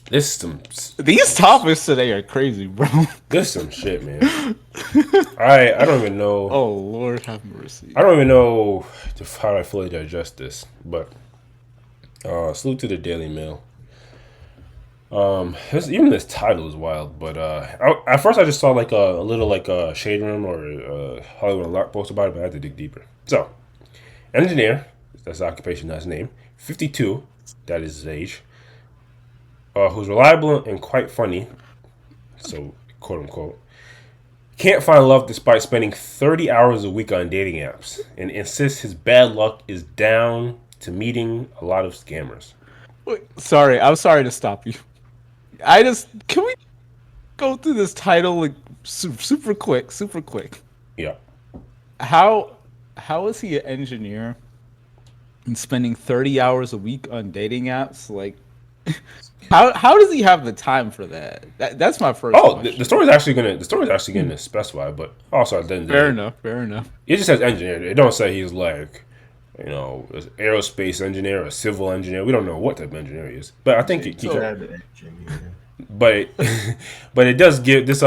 This is some. These topics today are crazy, bro. This is some shit, man. I don't even know. Oh Lord, have mercy. I don't even know how I fully digest this, but salute to the Daily Mail. Even this title is wild, but at first I just saw like a little like a shade room or Hollywood Unlocked post about it, but I had to dig deeper. So, engineer, that's the occupation, that's his name. 52, that is his age. Who's reliable and quite funny, so quote unquote. Can't find love despite spending 30 hours a week on dating apps, and insists his bad luck is down to meeting a lot of scammers. Wait, sorry, I'm sorry to stop you. Can we go through this title like super quick, super quick? Yeah. How how is he an engineer and spending 30 hours a week on dating apps? Like, how does he have the time for that? That's my first Oh, the question. story's actually gonna specify, but also at the end of the Fair day, enough, fair enough. it just says engineer. It don't say he's like, an aerospace engineer or civil engineer. We don't know what type of engineer he is, but I think he can. So But but it does give this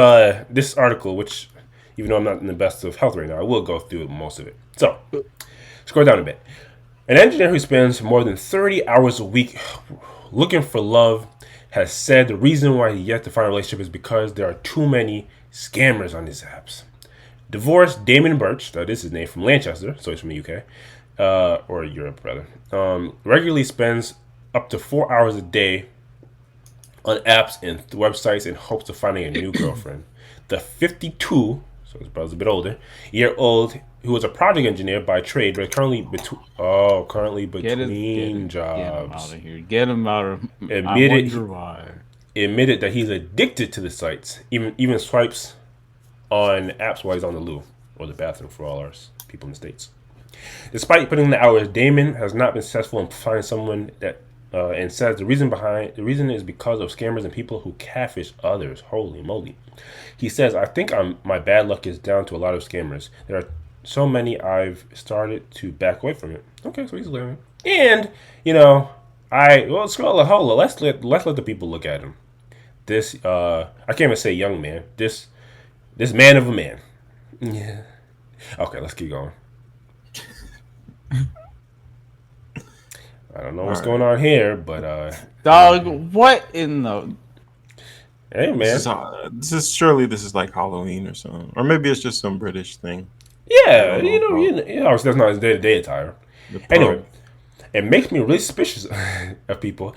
article, which even though I'm not in the best of health right now, I will go through most of it. So scroll down a bit. An engineer who spends more than 30 hours a week looking for love has said the reason why he yet to find a relationship is because there are too many scammers on these apps. Divorced Damon Birch, that is his name, from Lancaster, so he's from the UK, or Europe rather, regularly spends up to 4 hours a day on apps and websites in hopes of finding a new girlfriend. The 52, so his brother's a bit older, year old, who was a project engineer by trade, but currently between get him out jobs, of here. Get him out of. I admitted wonder why. admitted that he's addicted to the sites. Even swipes on apps while he's on the loo or the bathroom for all our people in the states. Despite putting in the hours, Damon has not been successful in finding someone that, and says the reason is because of scammers and people who catfish others. Holy moly! He says, "I think my bad luck is down to a lot of scammers. There are so many I've started to back away from it." Okay, so he's living, and hold on. Let's let the people look at him. This I can't even say young man. This man of a man. Yeah. Okay, let's keep going. I don't know what's going on here, but Dog, what in the? hey This man. is this is like Halloween or something, or maybe it's just some British thing. I Yeah, don't know. obviously that's not his day to day attire. The Anyway, pub. it makes me really suspicious of people.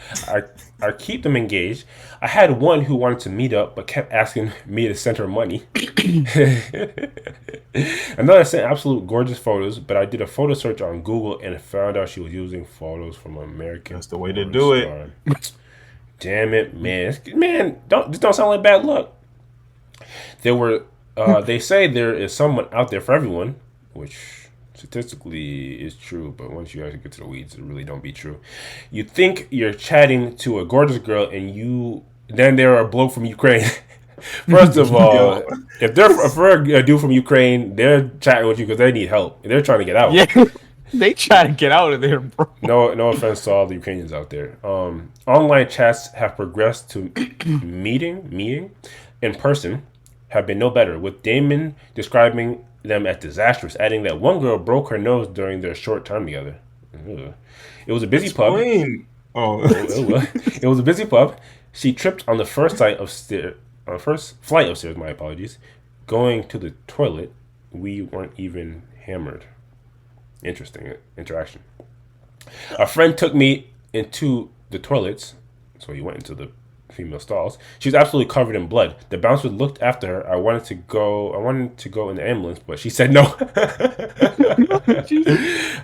I keep them engaged. I had one who wanted to meet up but kept asking me to send her money. Another sent absolute gorgeous photos, but I did a photo search on Google and found out she was using photos from American That's the way to porn do it. star. Damn it, man! This don't sound like bad luck. There were, they say there is someone out there for everyone, which statistically is true, but once you actually get to the weeds, it really don't be true. You think you're chatting to a gorgeous girl, and then there are a bloke from Ukraine. First of all, Yo. if they're for a dude from Ukraine, they're chatting with you because they need help. They're trying to get out. Yeah, they try to get out of there, bro. No offense to all the Ukrainians out there. Online chats have progressed to meeting in person have been no better, with Damon describing them as disastrous, adding that one girl broke her nose during their short time together. Ugh. It was a busy pub. Explain. Oh, It was a busy pub. She tripped on the first flight of stairs. My apologies. Going to the toilet, we weren't even hammered. Interesting interaction. A friend took me into the toilets, so he went into the female stalls. She was absolutely covered in blood. The bouncer looked after her. I wanted to go in the ambulance, but she said no.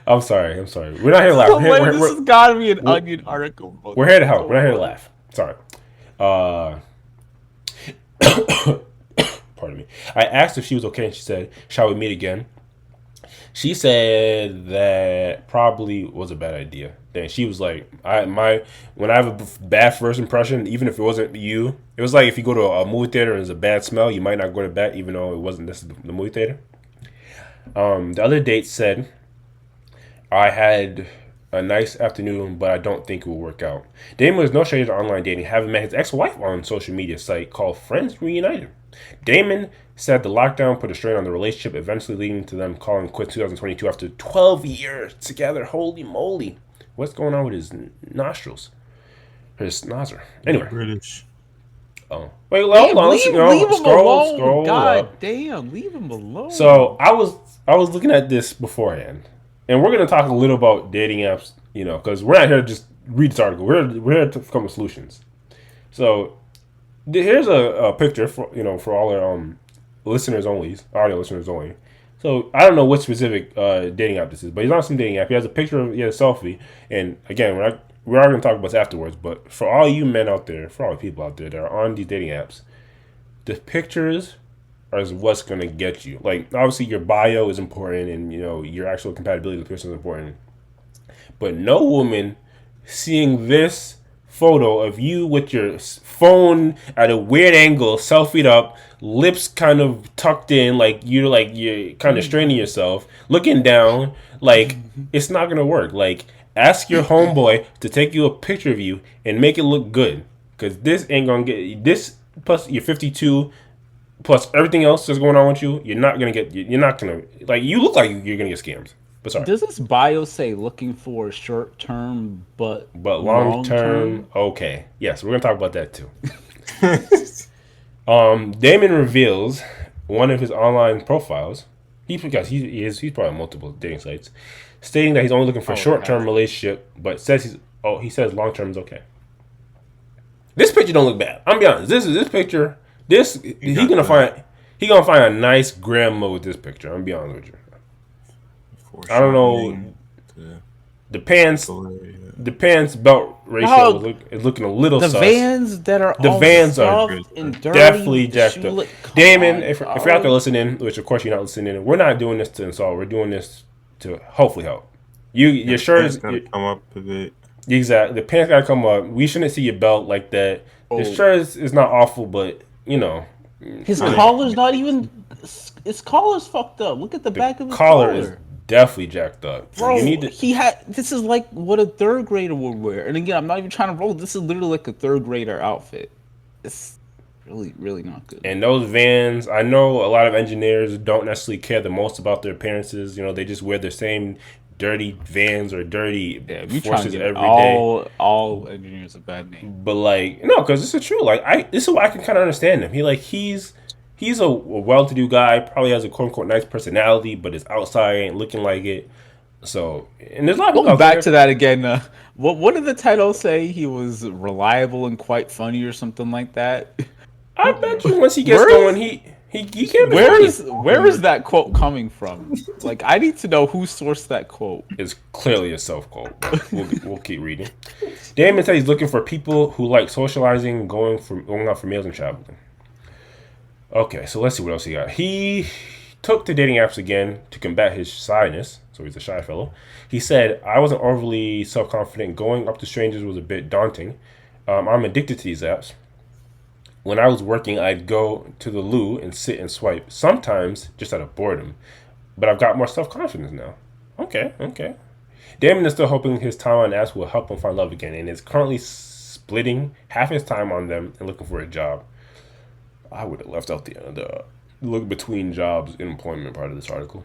I'm sorry. We're not here to laugh. This has got to be an Onion article, bro. We're here to help. We're not here to laugh. Sorry. Pardon me. I asked if she was okay, and she said, "Shall we meet again?" She said that probably was a bad idea. Then she was like, when I have a bad first impression, even if it wasn't you, it was like if you go to a movie theater and there's a bad smell, you might not go to bed, even though it wasn't this the movie theater. The other date said I had a nice afternoon, but I don't think it will work out. Damon was no stranger to online dating, having met his ex-wife on a social media site called Friends Reunited. Damon said the lockdown put a strain on the relationship, eventually leading to them calling quits 2022 after 12 years together. Holy moly. What's going on with his nostrils? His nozer. Anyway. British. Oh. Wait, hold on. Leave him alone. Scroll God up. damn, leave him alone. So I was looking at this beforehand, and we're gonna talk a little about dating apps, because we're not here to just read this article. We're here to come with solutions. So here's a picture for all our listeners only, audio listeners only. So I don't know what specific dating app this is, but he's on some dating app. He has a selfie, and again, we are going to talk about this afterwards. But for all you men out there, for all the people out there that are on these dating apps, the pictures are what's going to get you. Like, obviously, your bio is important, and your actual compatibility with the person is important. But no woman seeing this photo of you with your phone at a weird angle, selfied up, lips kind of tucked in, like you're kind of straining yourself, looking down, like it's not gonna work. Like, ask your homeboy to take you a picture of you and make it look good, because this ain't gonna get this. Plus, you're 52. Plus everything else that's going on with you, you're not gonna like. You look like you're gonna get scammed. But sorry. Does this bio say looking for short term but long term? Okay, yes, we're gonna talk about that too. Damon reveals one of his online profiles. He's probably on multiple dating sites, stating that he's only looking for a short term relationship, but says he says long term is okay. This picture don't look bad. I'm be honest. This picture. He gonna find a nice grandma with this picture. I'm be honest with you. I don't know. The pants belt ratio is looking a little sus. The Vans that are the all Vans are and dirty, definitely jacked up. Damon, if you're out there listening, which of course you're not listening, we're not doing this to insult. We're doing this to hopefully help. Your shirt is gonna come up a bit. Exactly. The pants gotta come up. We shouldn't see your belt like that. The shirt is not awful, but his collar's not even. His collar's fucked up. Look at the back of his collar. Is definitely jacked up. Bro, this is like what a third grader would wear. And again, I'm not even trying to roll. This is literally like a third grader outfit. It's really, really not good. And those Vans, I know a lot of engineers don't necessarily care the most about their appearances. They just wear the same dirty Vans or dirty Forces every day. All engineers a bad name. But no, because this is true. This is why I can kind of understand him. He's a well-to-do guy, probably has a quote-unquote nice personality, but his outside ain't looking like it. So, and there's a lot of people going back to that again. What did the title say? He was reliable and quite funny or something like that? I bet you once he gets going, he can't be Where is that quote coming from? Like, I need to know who sourced that quote. It's clearly a self-quote. We'll keep reading. Damon said he's looking for people who like socializing, going out for meals and traveling. Okay, so let's see what else he got. He took to dating apps again to combat his shyness, so he's a shy fellow. He said, I wasn't overly self-confident. Going up to strangers was a bit daunting. I'm addicted to these apps. When I was working, I'd go to the loo and sit and swipe, sometimes just out of boredom. But I've got more self-confidence now. Okay. Damon is still hoping his time on apps will help him find love again, and is currently splitting half his time on them and looking for a job. I would have left out the look between jobs and employment part of this article.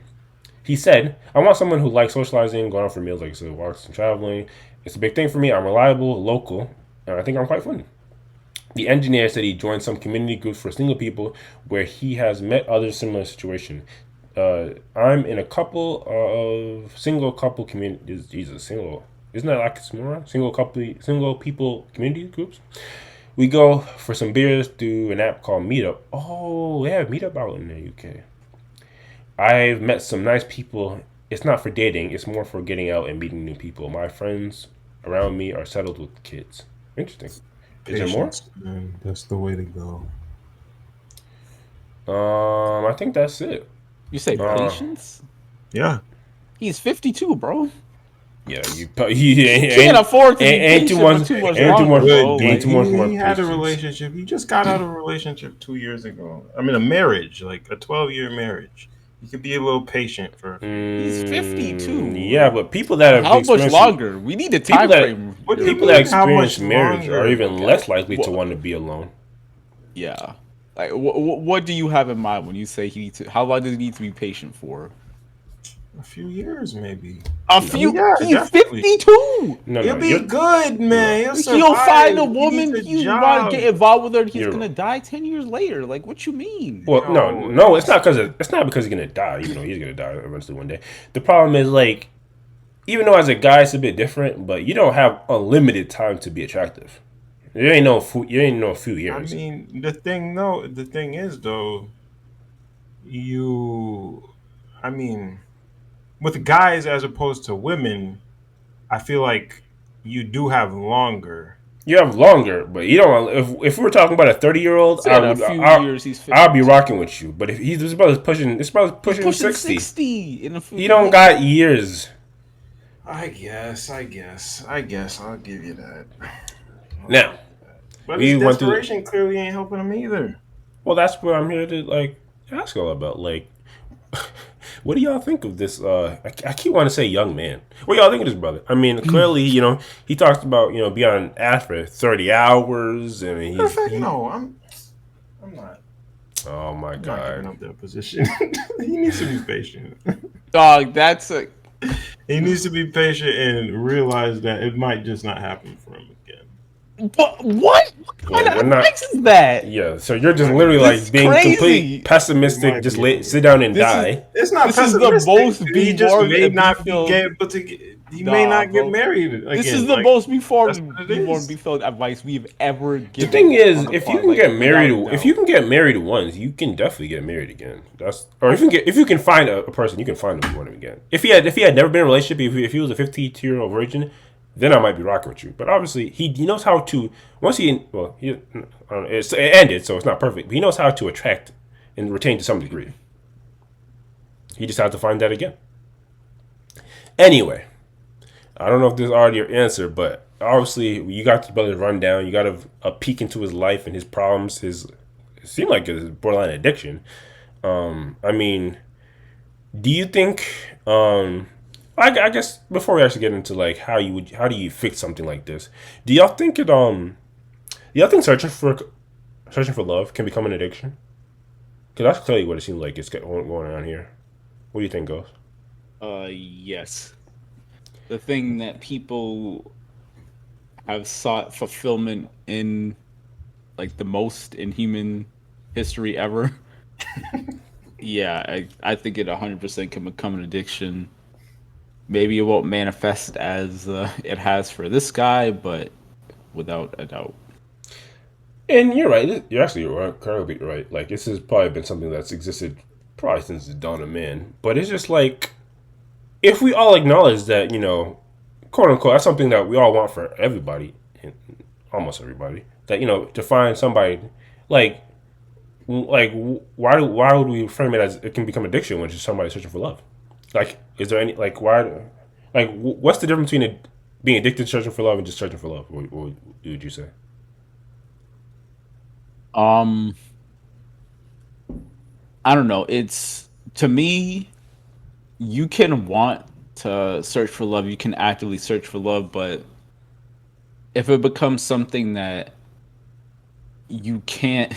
He said, I want someone who likes socializing, going out for meals, like I said, walks and traveling. It's a big thing for me. I'm reliable, local, and I think I'm quite funny. The engineer said he joined some community groups for single people where he has met others similar situation. I'm in a couple of single couple communities. Jesus, single. Isn't that like single people community groups? We go for some beers through an app called Meetup. Oh, they have Meetup out in the UK. I've met some nice people. It's not for dating. It's more for getting out and meeting new people. My friends around me are settled with kids. Interesting. Is there more? Man, that's the way to go. I think that's it. You say patience? Yeah. He's 52, bro. Yeah, he can't afford to ain't too much more. He had a relationship. He just got out of a relationship 2 years ago. I mean, a marriage, like a 12-year marriage. You could be a little patient for a few years. He's 52. Yeah, but people that have How much experienced longer? We need a people time that frame. What do you people that mean? How much experience marriage are longer? even Okay. less likely to Well, want to be alone. yeah. Like, what do you have in mind when you say he needs to? How long does he need to be patient for? A few years, maybe. A I mean, few. yeah, He's definitely. 52. No, He'll no, be good, no. man. He'll He'll find a survive. He needs woman. a He want to job. get involved with her. And he's You're gonna wrong. die 10 years later. Like, what you mean? Well, no, Yo, no, it's not because he's gonna die. Even though he's gonna die eventually one day. The problem is like, even though as a guy it's a bit different, but you don't have unlimited time to be attractive. You ain't no few I years. mean, the thing is though, you, I mean, with guys as opposed to women, I feel like you do have longer. You have longer, but you don't. If we were talking about a 30-year-old, Said a few years. He's I'll be rocking 52. with you. But if he's this brother's pushing, this brother's He's pushing pushing 60. 60 in a few. He don't got years. I guess, I'll give you that. Now But his we went through. desperation clearly ain't helping him either. Well, that's what I'm here to like ask all about. Like, what do y'all think of this? I keep wanting to say young man. What y'all think of this brother? I mean, clearly, he talks about being on ass for 30 hours, and Matter of fact, no, I'm not. oh my I'm not giving god, up that position. He needs to be patient. Dog, that's a. He needs to be patient and realize that it might just not happen for him again. What? What kind Well, of we're not- advice is that? yeah. So you're just literally This like is being crazy. complete It pessimistic. might Just be. sit down and This is- die. It's not This is the pessimistic. most He just before may and not be before- able to. He may Nah, not get bro. married again. This is the Like, most before that's what it is. before advice we've ever The given. thing is, on the if you pod, can like, get married, without a if doubt. you can get married once, you can definitely get married again. Or if you can find a person, you can find him again. If he had never been in a relationship, if he was a 52-year-old virgin, then I might be rocking with you. But obviously, he knows how to it ended, so it's not perfect. But he knows how to attract and retain to some degree. He just has to find that again. Anyway, I don't know if this is already your answer, but obviously you got the brother's rundown. You got a peek into his life and his problems. It seemed like his borderline addiction. I mean, do you think? I guess before we actually get into like how do you fix something like this? Do y'all think searching for love can become an addiction? Because that's clearly what it seems like it's going on here. What do you think, Ghost? Yes. The thing that people have sought fulfillment in, like the most in human history ever. Yeah, I think it 100% can become an addiction. Maybe it won't manifest as it has for this guy, but without a doubt. And you're right. You're actually incredibly right. Like this has probably been something that's existed probably since the dawn of man. But it's just like if we all acknowledge that quote unquote, that's something that we all want for everybody, almost everybody. That to find somebody like why would we frame it as it can become addiction when it's just somebody searching for love? Like, is there any what's the difference between being addicted to searching for love and just searching for love? What would you say? Um, I don't know. It's to me, you can want to search for love, you can actively search for love, but if it becomes something that you can't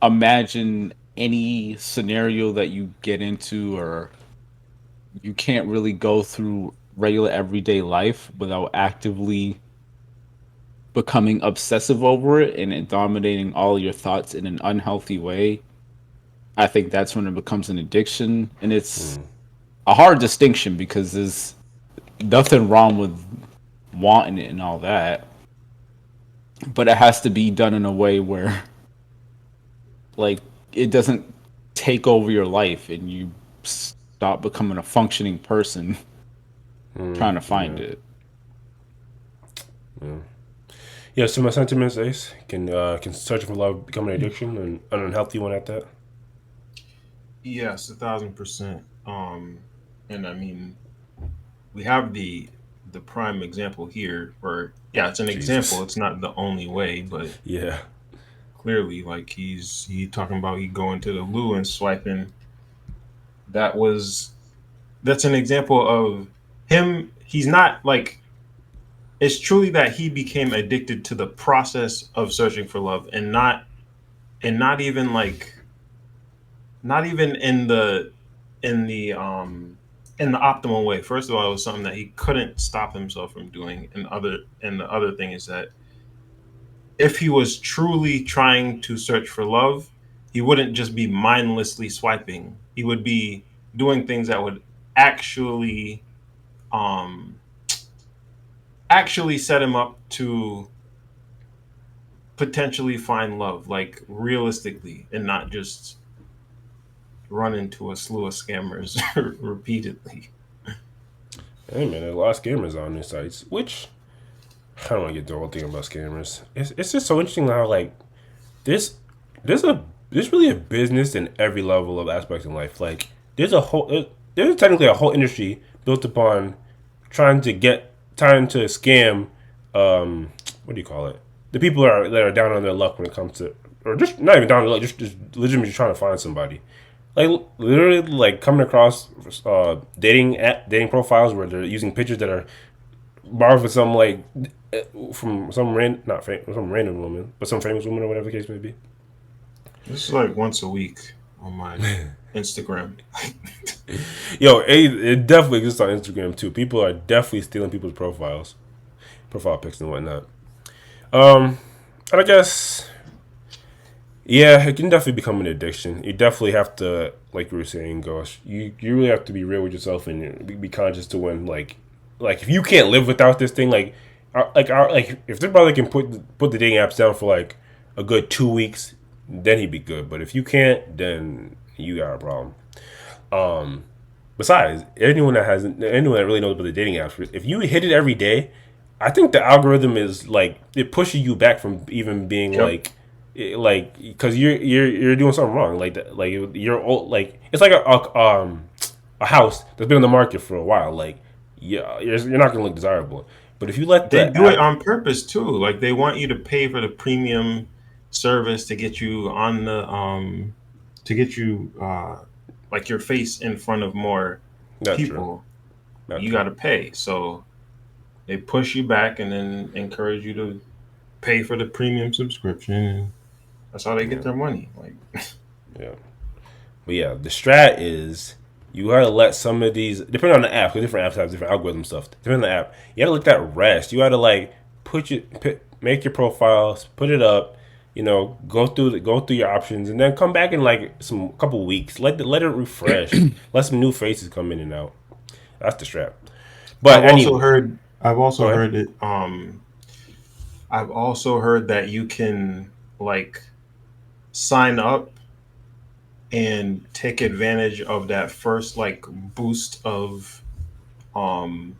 imagine any scenario that you get into, or you can't really go through regular everyday life without actively becoming obsessive over it and it dominating all your thoughts in an unhealthy way, I think that's when it becomes an addiction. And it's a hard distinction because there's nothing wrong with wanting it and all that, but it has to be done in a way where like it doesn't take over your life and you stop becoming a functioning person trying to find it. Yeah, so my sentiments, Ace, can searching for love become an addiction and an unhealthy one at that? Yes, 1,000%. And I mean, we have the prime example here, where yeah, it's an Jesus. example. It's not the only way, but Yeah. clearly, like he talking about he going to the loo and swiping that was that's an example of him. He's not like it's truly that he became addicted to the process of searching for love and not even like not even in the um in the optimal way. First of all, it was something that he couldn't stop himself from doing, and the other thing is that if he was truly trying to search for love, he wouldn't just be mindlessly swiping. He would be doing things that would actually um actually set him up to potentially find love, like realistically, and not just run into a slew of scammers repeatedly. Hey man, there's a lot of scammers on these sites, which I don't want to get the whole thing about scammers. It's just so interesting how like this there's a there's really a business in every level of aspects in life. Like there's technically a whole industry built upon trying to scam what do you call it? The people that are down on their luck when it comes to or just not even down on their luck, just legitimately trying to find somebody. Like literally like coming across dating profiles where they're using pictures that are borrowed from some like from some some random woman, but some famous woman or whatever the case may be. This is like once a week on my Instagram. Yo, it definitely exists on Instagram too. People are definitely stealing people's profile pics and whatnot. And I guess yeah, it can definitely become an addiction. You definitely have to, like you were saying, Gosh, you really have to be real with yourself and be conscious to when like if you can't live without this thing, like if this brother can put the dating apps down for like a good 2 weeks, then he'd be good. But if you can't, then you got a problem. Besides, anyone that really knows about the dating apps, if you hit it every day, I think the algorithm is like it pushes you back from even being Yep. like because you're doing something wrong like you're old like it's like a house that's been on the market for a while like yeah you're not gonna look desirable, but if you let They the do it app on purpose too. Like they want you to pay for the premium service to get you on the to get you like your face in front of more not true people. not You true got to pay. So they push you back and then encourage you to pay for the premium subscription. That's how they get yeah their money. Like yeah but yeah the strat is you gotta let some of these depending on the app because different apps have different algorithm stuff depending on the app you gotta let that rest you gotta like make your profiles put it up go through your options and then come back in like some couple weeks let it refresh let some new faces come in and out that's the strap but anyway I've go also ahead heard it I've also heard that you can like sign up and take advantage of that first like boost of um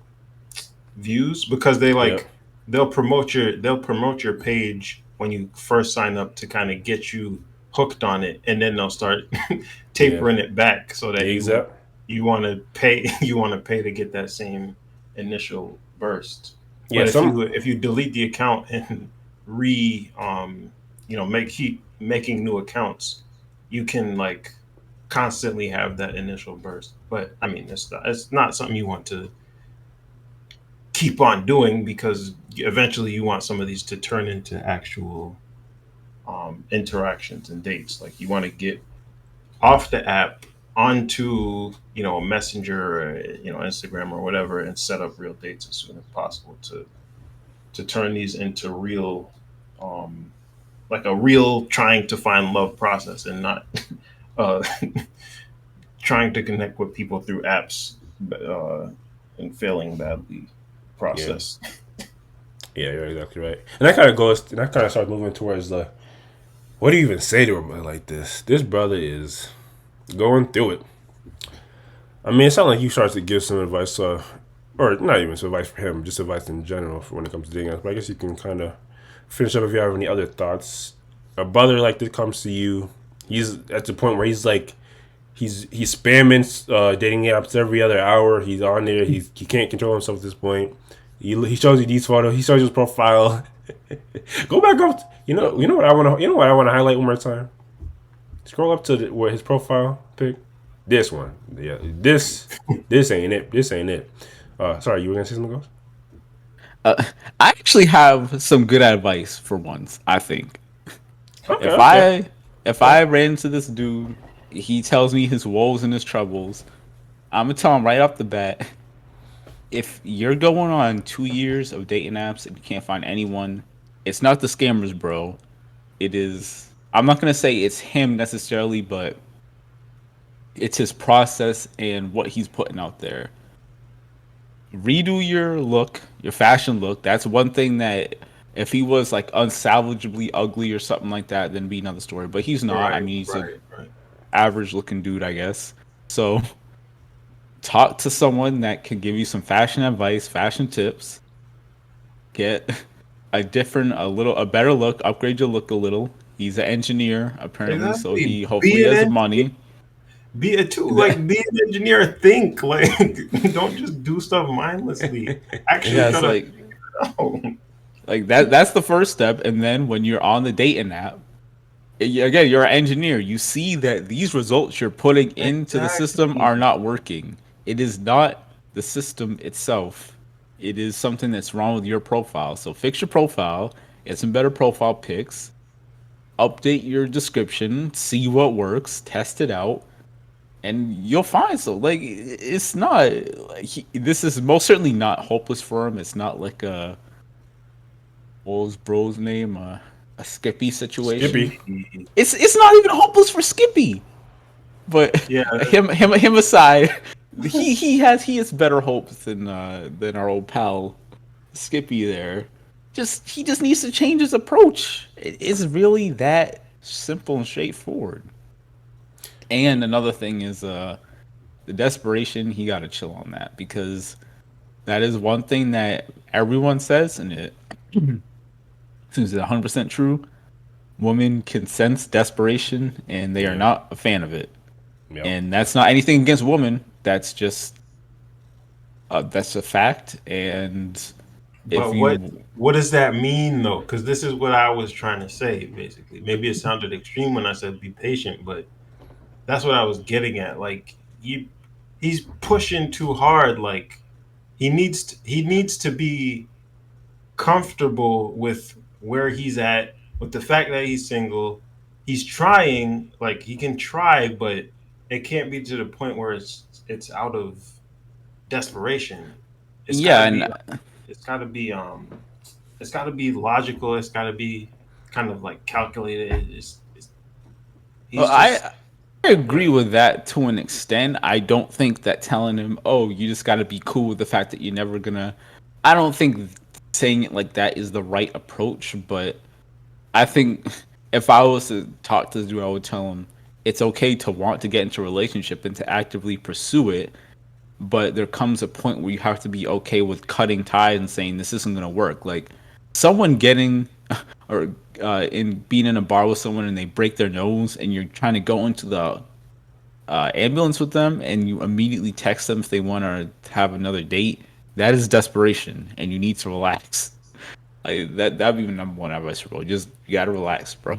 views because yep they'll promote your page when you first sign up to kind of get you hooked on it, and then they'll start yeah tapering it back so that exact you want to pay you want to pay to get that same initial burst. yeah But some if you delete the account and re keep making new accounts, you can like constantly have that initial burst. But I mean, it's not something you want to keep on doing because eventually you want some of these to turn into actual interactions and dates. Like you want to get off the app onto a messenger or Instagram or whatever and set up real dates as soon as possible to turn these into real um, like a real trying to find love process and not uh, trying to connect with people through apps uh, and failing badly yeah process. yeah you're exactly right and that kind of starts moving towards the what do you even say to a brother like this brother is going through it. I mean, it sounds like you start to give some advice, or not even some advice for him, just advice in general for when it comes to dating. But I guess you can kind of finish up if you have any other thoughts. A brother like this comes to you. He's at the point where he's like, he's spamming dating apps every other hour. He's on there. He can't control himself at this point. He shows you these photos. He shows you his profile. Go back up. You know what I want to highlight one more time. Scroll up to where his profile pic. This one, yeah, this ain't it. This ain't it. Sorry, you were gonna say something else? Uh, I actually have some good advice for once. I think Okay, if okay. I if I ran into this dude, he tells me his woes and his troubles. I'm gonna tell him right off the bat. If you're going on 2 years of dating apps and you can't find anyone, it's not the scammers, bro. It is. I'm not gonna say it's him necessarily, but it's his process and what he's putting out there. Redo your look, your fashion look. That's one thing that if he was like unsalvageably ugly or something like that, then be another story. But he's not. I Right, mean, he's a right, right. average looking dude, I guess. So talk to someone that can give you some fashion advice, fashion tips. Get a better look, upgrade your look a little. He's an engineer apparently, so Exactly. he hopefully Be an has the engineer. money. Be a too like be an engineer. Think like don't just do stuff mindlessly. Actually Yeah, try it's to like figure it out. like that's the first step, and then when you're on the dating app, again, you're an engineer. You see that these results you're putting into the system Exactly. are not working. It is not the system itself. It is something that's wrong with your profile. So fix your profile, get some better profile pics, update your description, see what works, test it out, and you'll find so like it's not like this is most certainly not hopeless for him. It's not like what was bro's name? A Skippy situation. Skippy. It's not even hopeless for Skippy. But Yeah, him aside, he has better hopes than our old pal Skippy there. He just needs to change his approach. It's really that simple and straightforward. And another thing is the desperation. He got to chill on that because that is one thing that everyone says, and it seems 100% true. Women can sense desperation, and they are Yeah. not a fan of it. Yep. And that's not anything against women. That's a fact. And if but you, what does that mean though? Because this is what I was trying to say basically. Maybe it sounded extreme when I said be patient, but that's what I was getting at. Like he's pushing too hard. Like he needs to be comfortable with where he's at, with the fact that he's single. He's trying, like he can try, but it can't be to the point where it's out of desperation. It's yeah, gotta and be it's gotta be it's gotta be logical, it's gotta be kind of like calculated. well, He's just I agree with that to an extent. I don't think that telling him, "Oh, you just got to be cool with the fact that you're never gonna," I don't think saying it like that is the right approach. But I think if I was to talk to this dude, I would tell him it's okay to want to get into a relationship and to actively pursue it, but there comes a point where you have to be okay with cutting ties and saying this isn't going to work. Like someone getting or in being in a bar with someone and they break their nose and you're trying to go into the ambulance with them and you immediately text them if they want to have another date. That is desperation, and you need to relax. Like that'd be the number one advice for bro. Just you gotta relax, bro.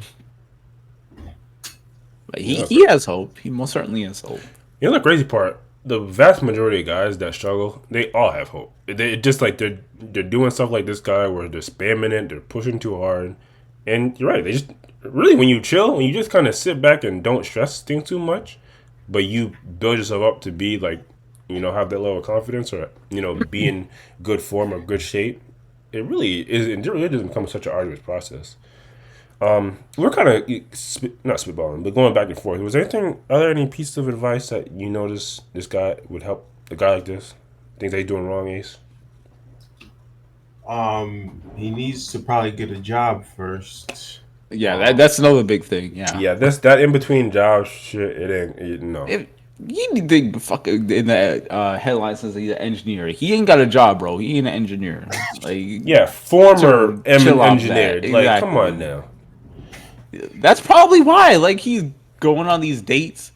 But Yeah. he has hope. He most certainly has hope. You know the crazy part? The vast majority of guys that struggle, they all have hope. They just like they're doing stuff like this guy where they're spamming it, they're pushing too hard, and you're right. They just really when you chill, when you just kind of sit back and don't stress things too much, but you build yourself up to be like, have that level of confidence or be in good form or good shape. It really is. It really doesn't become such an arduous process. We're kind of not spitballing, but going back and forth. Was there anything? Are there any pieces of advice that you notice this guy would help a guy like this? Things that he's doing wrong, Ace. he needs to probably get a job first. Yeah, Um, that's another big thing. Yeah. Yeah, this that in between job shit. It ain't. No. If you need to fuck in the headline says he's an engineer. He ain't got a job, bro. He ain't an engineer. Like, Yeah, former chill off engineer. that. Like, come on Exactly. now. That's probably why. Like, he's going on these dates,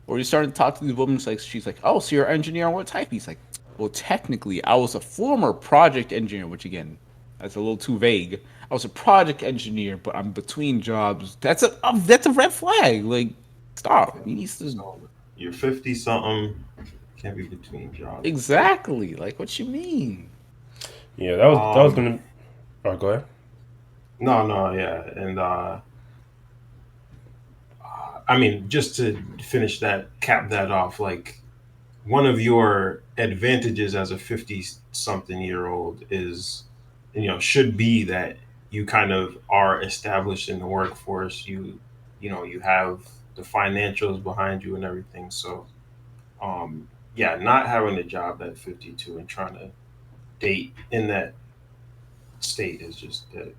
or he's starting to talk to these women. It's like she's like, "Oh, so you're an engineer on what type?" He's like, "Well, technically, I was a former project engineer," which again, that's a little too vague. I was a project engineer, but I'm between jobs. That's a red flag. Like, stop. He needs to so You're 50 something. Can't be between jobs. Exactly. Like, what you mean? Yeah, that was Um, gonna. Oh, go ahead. no, no, yeah, and I mean, just to finish that, cap that off, like one of your advantages as a 50 something year old is, should be that you kind of are established in the workforce. You have the financials behind you and everything. So, yeah, not having a job at 52 and trying to date in that state is just that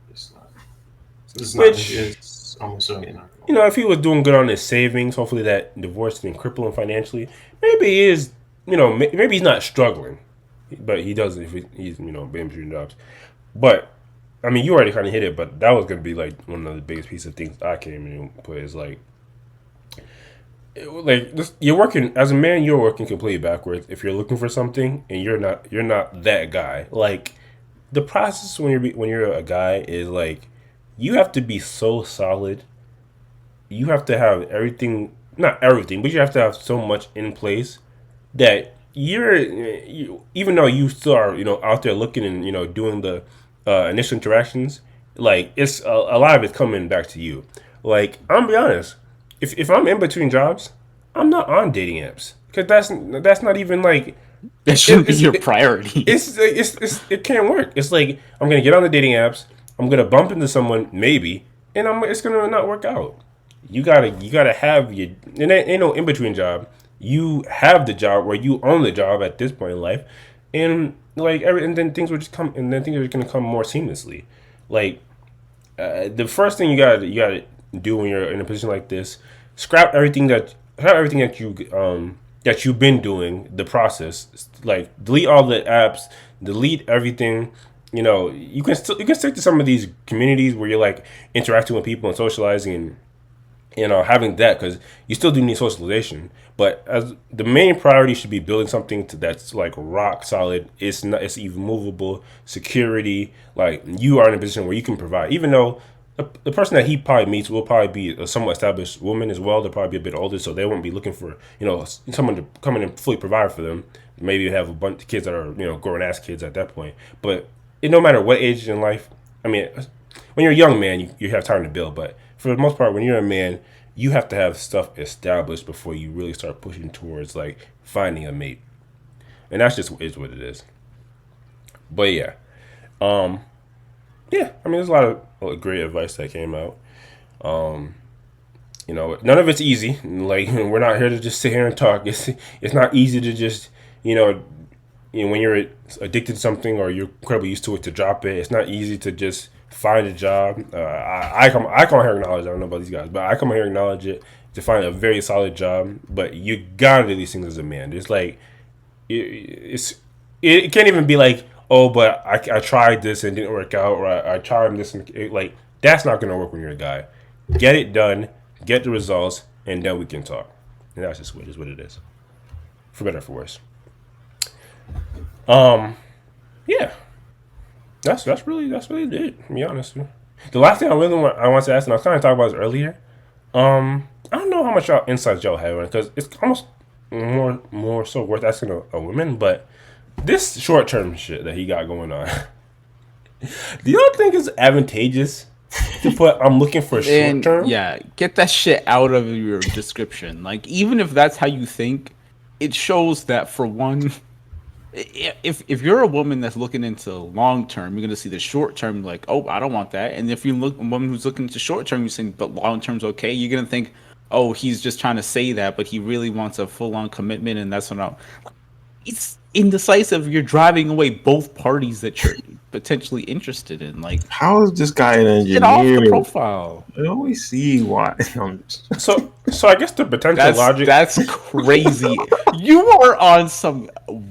Which, it's almost certainly not going to you work. know, if he was doing good on his savings, hopefully that divorce didn't cripple him financially. Maybe he is, maybe he's not struggling, but he does if he's, been between jobs. But I mean, you already kind of hit it, but that was gonna be like one of the biggest piece of things I came in and put is like this, you're working as a man. You're working completely backwards. If you're looking for something and you're not that guy. Like the process when you're a guy is like you have to be so solid. You have to have everything, not everything, but you have to have so much in place that even though you still are out there looking and doing the initial interactions, like it's a lot of it's coming back to you. Like I'm gonna be honest, if I'm in between jobs, I'm not on dating apps because that's not even like That it, shouldn't be it's your it, priority. it can't work. It's like I'm gonna get on the dating apps, I'm gonna bump into someone maybe, and it's gonna not work out. You gotta have your and ain't no in between job. You have the job where you own the job at this point in life, and and then things will just come, and then things are gonna come more seamlessly. Like the first thing you gotta do when you're in a position like this, scrap everything that you've been doing the process. Like delete all the apps, delete everything. You can stick to some of these communities where you're like interacting with people and socializing and having that because you still do need socialization. But as the main priority should be building something that's like rock solid. It's not. It's even movable. Security. Like you are in a position where you can provide. Even though the person that he probably meets will probably be a somewhat established woman as well. They'll probably be a bit older, so they won't be looking for someone to come in and fully provide for them. Maybe you have a bunch of kids that are grown ass kids at that point. But no matter what age in life, I mean, when you're a young man, you have time to build. But for the most part, when you're a man, you have to have stuff established before you really start pushing towards like finding a mate, and that's just is what it is. But yeah, um, yeah. I mean, there's a lot of great advice that came out. None of it's easy. Like we're not here to just sit here and talk. It's not easy to just you know when you're addicted to something or you're incredibly used to it to drop it. It's not easy to just find a job. I come here acknowledge. I don't know about these guys, but I come here acknowledge it to find a very solid job. But you gotta do these things as a man. It's like it can't even be like but I tried this and it didn't work out or I tried this and like that's not gonna work when you're a guy. Get it done, get the results, and then we can talk. And that's just what it is, for better or for worse. Um, yeah, that's really it. To be honest, the last thing I want to ask, and I was kind of talking about this earlier. I don't know how much insights y'all have on it because it's almost more so worth asking a woman. But this short term shit that he got going on, do y'all think it's advantageous to put I'm looking for short And term? yeah, get that shit out of your description. Like, even if that's how you think, it shows that for one, if you're a woman that's looking into long term, you're gonna see the short term like, oh, I don't want that. And if you look a woman who's looking into short term, you're saying, but long term's okay. You're gonna think, oh, he's just trying to say that, but he really wants a full on commitment, and that's what I'm. It's indecisive. You're driving away both parties that you're potentially interested in. Like, How is this guy an get off the engineer? profile. I always see why. So I guess the potential logic. That's crazy. You are on some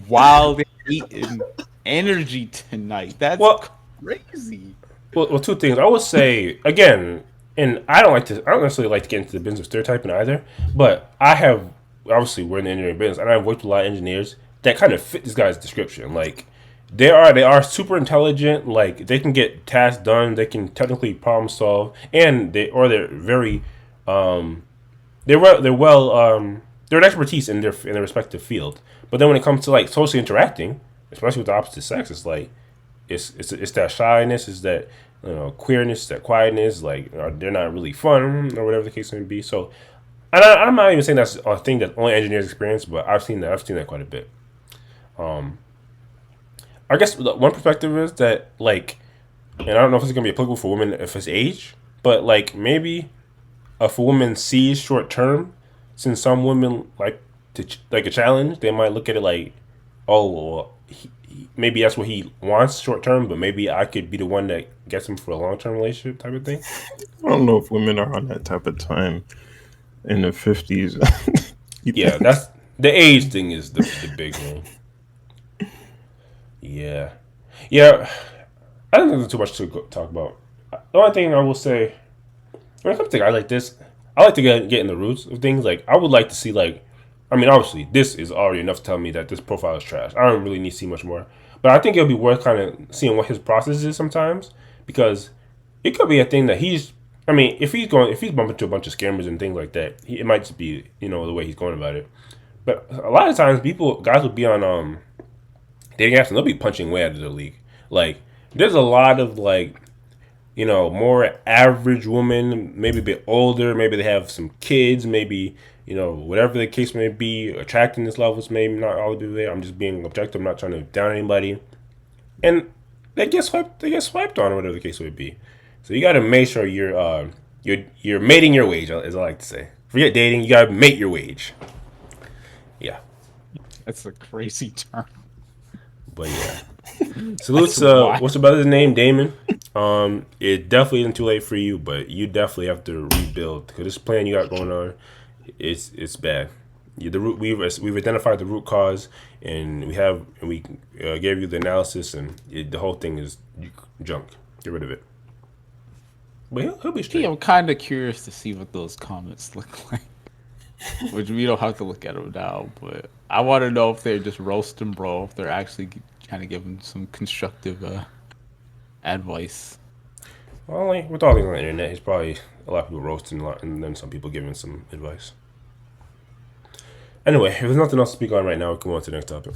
wild Eaton energy tonight. That's Well, crazy. well, two things. I would say again, and I don't necessarily like to get into the business of stereotyping either. But I have obviously we're in the engineering business, and I've worked with a lot of engineers that kind of fit this guy's description. Like they are super intelligent. Like they can get tasks done. They can technically problem solve, and they're very they're well. they're an expertise in their respective field. But then when it comes to like socially interacting, especially with the opposite sex, it's like it's that shyness, it's that queerness, that quietness. Like they're not really fun or whatever the case may be. So, I'm not even saying that's a thing that only engineers experience, but I've seen that. I've seen that quite a bit. I guess one perspective is that like, and I don't know if it's gonna be applicable for women if it's age, but like maybe if a woman sees short term, since some women like like a challenge, they might look at it like, oh, well, maybe that's what he wants short term, but maybe I could be the one that gets him for a long term relationship type of thing. I don't know if women are on that type of time in the 50s. Yeah, that's the age thing is the big one. Yeah, yeah. I don't think there's too much to talk about. The only thing I will say when it comes to guys like this, I like to get in the roots of things. Like I would like to see like, I mean, obviously this is already enough to tell me that this profile is trash. I don't really need to see much more, but I think it'll be worth kind of seeing what his process is sometimes because it could be a thing that he's. I mean, if he's bumping into a bunch of scammers and things like that, it might just be the way he's going about it. But a lot of times, guys will be on dating apps and they'll be punching way out of their league. Like there's a lot of like more average women, maybe a bit older, maybe they have some kids, maybe whatever the case may be, attractiveness levels maybe not all the way there. I'm just being objective. I'm not trying to down anybody, and they get swiped on or whatever the case may be. So you got to make sure you're mating your wage, as I like to say. Forget dating, you got to mate your wage. Yeah. That's a crazy term. But yeah. Salutes, what's your brother's name? Damon. It definitely isn't too late for you, but you definitely have to rebuild because this plan you got going on, it's bad. We've identified the root cause, and we gave you the analysis, and the whole thing is junk. Get rid of it. But he'll be straight. Yeah, I'm kind of curious to see what those comments look like. Which we don't have to look at them now, but I want to know if they're just roasting bro, if they're actually trying to give him some constructive advice. Well, like, with all things on the internet, he's probably a lot of people roasting a lot, and then some people giving some advice. Anyway, if there's nothing else to speak on right now, we'll come on to the next topic.